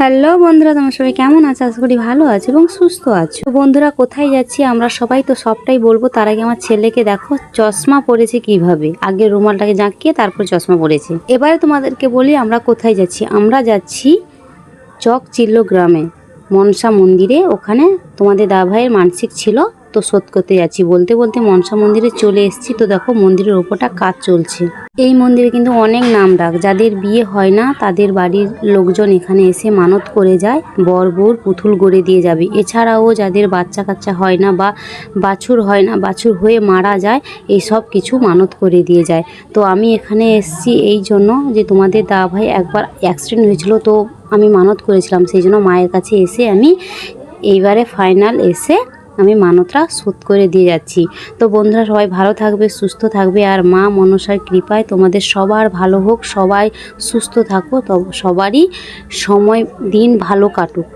Hello বন্ধুরা, তোমরা সবাই কেমন আছো? আশা করি ভালো আছো এবং সুস্থ আছো। বন্ধুরা, কোথায় যাচ্ছি আমরা সবাই তো সবটাই বলবো। তার আগে আমার ছেলেকে দেখো চশমা পরেছে কিভাবে, আগে রুমালটাকে জাঁকিয়ে তারপর চশমা পরেছে। এবারে তোমাদেরকে বলি আমরা কোথায় যাচ্ছি। আমরা যাচ্ছি চকচিল্ল গ্রামে মনসা মন্দিরে। ওখানে তোমাদের দাদাভাইয়ের মানসিক ছিল, তো শোধ করতে যাচ্ছি। বলতে বলতে মনসা মন্দিরে চলে এসেছি। তো দেখো মন্দিরের ওপরটা কাজ চলছে। এই মন্দিরে কিন্তু অনেক নাম ডাক, যাদের বিয়ে হয় না তাদের বাড়ির লোকজন এখানে এসে মানত করে যায়, বর বউর পুতুল গড়ে দিয়ে যাবে। এছাড়াও যাদের বাচ্চা কাচ্চা হয় না বা বাছুর হয় না, বাছুর হয়ে মারা যায়, এই সব কিছু মানত করে দিয়ে যায়। তো আমি এখানে এসেছি এই জন্য যে তোমাদের দাদাভাই একবার অ্যাক্সিডেন্ট হয়েছিল, তো আমি মানত করেছিলাম, সেই জন্য মায়ের কাছে এসে আমি এইবারে ফাইনাল এসে আমি মানতটা শোধ করে দিয়ে যাচ্ছি। তো বন্ধুরা, সবাই ভালো থাকবে, সুস্থ থাকবে, আর মা মনসার কৃপায় তোমাদের সবার ভালো হোক, সবাই সুস্থ থাকো, তো সবারই সময় দিন ভালো কাটুক।